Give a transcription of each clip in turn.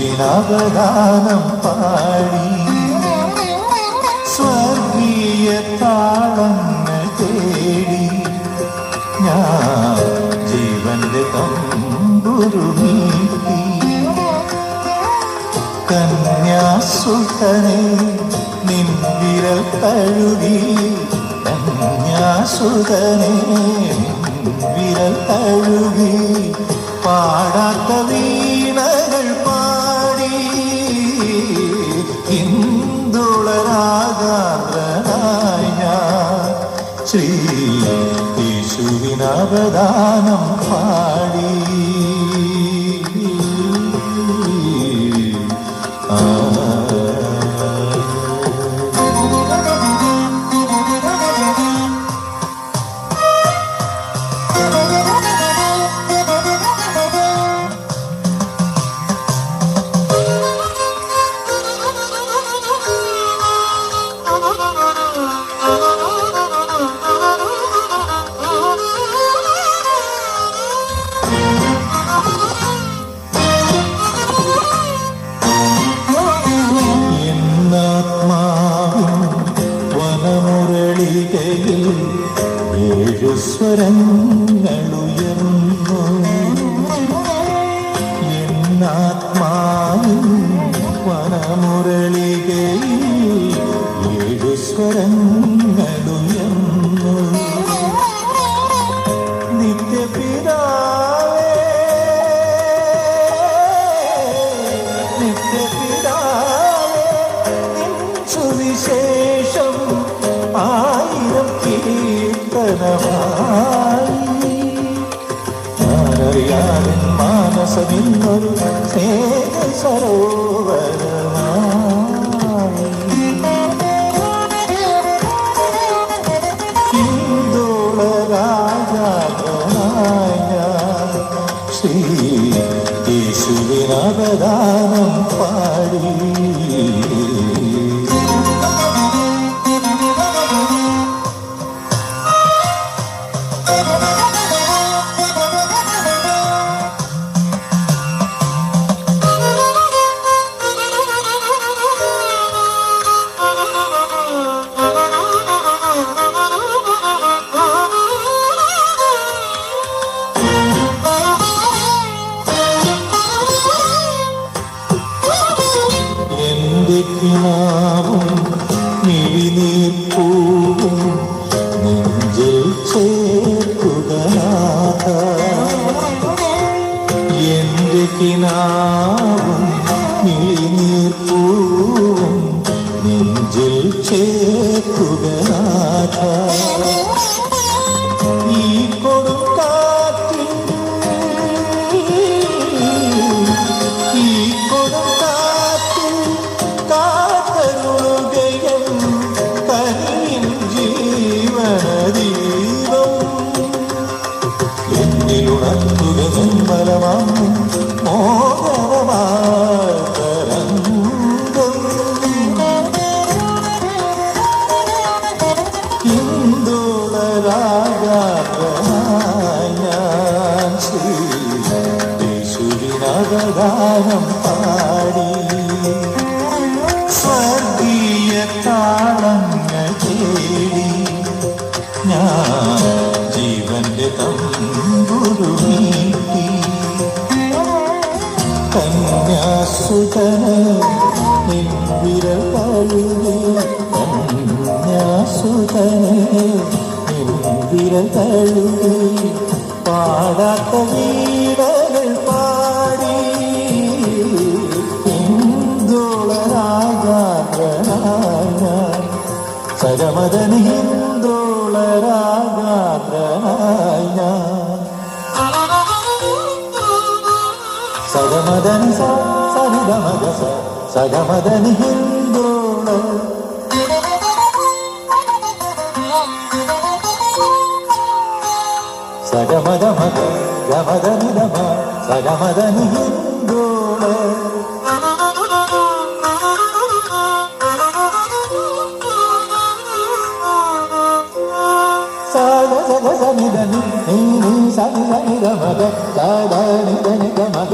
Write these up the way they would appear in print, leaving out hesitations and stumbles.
യേശുവിനവദാനം പാടി സ്വർഗീയ താളങ്ങൾ തേടി ഞാൻ ജീവന്റെ തമ്പുരു മീട്ടി. കന്യാസുതനെ നിൻ വിരൽ തഴുകി, കന്യാസുതനെ വിരൽ തഴുകി, പാടാത്ത വീണകൾ പാടി ഇന്ദുളരാഗാദ്രനായി ഞാൻ ശ്രീ യേശുവിനവദാനം പാടി. ഏഴു സ്വരങ്ങളുയർന്നു എന്നാത്മാവിൻ വനമുരളികയിൽ, ഏഴു സ്വരങ്ങളുയർന്നു. നിത്യപിതാവേ നിത്യപിതാവേ നിൻ സുവിശേഷം ആയിരം ഞാനറിയാതെ മാനസമിന്നൊരു സ്നേഹ സരോവരമായി ഇന്ദുളരാഗാദ്രനായി ഞാൻ ശ്രീ യേശുവിനവദാനം പാടി. ും മിഴിനീർപ്പൂവും നെഞ്ചിൽ ചേർക്കുകനാഥ, എന്റെ കിനാവും മിഴിനീർപ്പൂവും നെഞ്ചിൽ ചേർക്കുകനാഥ. ഈ കൊടുങ്കാറ്റിൽ ഈ കൊടുങ്കാറ്റിൽ കാത്തരുളുകയും കനിയും ജീവനദീപം എന്നിലുണർത്തുക നിർമ്മലമാം മോഹനമായ തരംഗം. ഇന്ദുളരാഗാദ്രനായി ഞാൻ ശ്രീ യേശുവിനവദാനം പാടി സ്വർഗീയ താളങ്ങൾ തേടി ഞാൻ ജീവന്റെ തമ്പുരു മീട്ടി. കന്യാസുതനെ നിൻ വിരൽ തഴുകി, കന്യാസുതനെ നിൻ വിരൽ തഴുകി, പാടാത്ത വീണകൾ പാടി ഇന്ദുളരാഗാദ്രനായി സരമദനി ഇന്ദുളരാഗാദ്രനായി സഗമദനി സരിഗമഗ സഗമദനി ഹിന്ദോള സഗമദമഗ ഗമദനി ഗമ സഗമദനി ഹിന്ദോള സഗ സഗ സനിദനി നീ സനി സനി ಗಮದ ದಾನಿ ಧನಿ ಗಮದ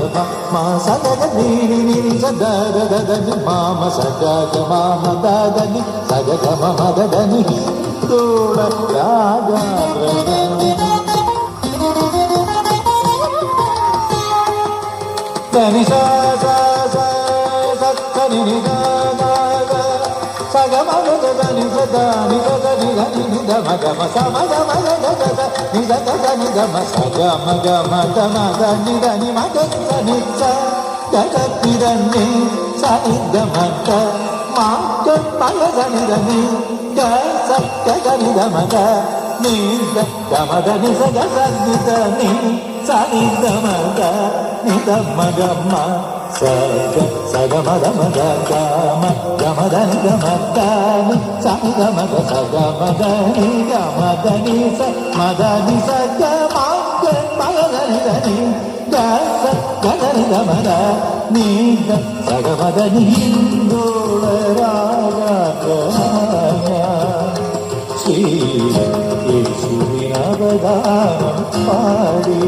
ಮಾ ಸಗದ ನೀನಿ ನೀನಿ ಸದನಿ ಮಾಮ ಸಗ ಮಾಮ ದಾದನಿ ಸಗ ಗಮ ಮದ ಧನಿ ಹಿಂದೋಳ ರಾಗ ಧನಿ ಸ ಧನಿ ನಿ ಸಗ ಮಗ ಧನಿ ಸದಾನಿ ಧನಿ ಧನಿ ನಿಧ ಮಗ ಮ ಸ ಮಗ ಮಗ ಗ ನಿಧ ಧನಿ ಗ ಮ ಸಗ ಮಗ ಮದ ಮದ ನಿಧ ನಿ ಮಗ ಧನಿ ಸ ಗಗ ನಿ ಸ ನಿಧ ಮಗ ಮಾಗ ಮಗ ಧನಿ ಧನಿ ಗ ಸ ಗಗ ನಿಧ ಮಗ ನಿಧ ಗ ಮದ ನಿ ಸ ಗ ಸ ನಿಧ ನಿ ಸ ನಿಧ ಮಗ ನಿಧ ಮಗ ಮ ಸಗ ಮದ ಮದ ಗಮ ಗಮದ ನಿ ಗಮದ ನಿ ಸ ಗಮದ ಸಗ ಮದ ನಿ ಗಮದ ನಿ ಸ ಮದ ನಿ ಸ ಗ ಮಗ ಮಗ ನಿ ಧನಿ ಗ ಸ ಗಗ ನಿ ಗಮದ ನಿ ಗ ಸಗ ಮದ ನಿ ಹಿಂದೋಳ ರಾಗ ಶ್ರೀ ಯೇಸುವಿನ ಅವದಾನ ಪಾಡಿ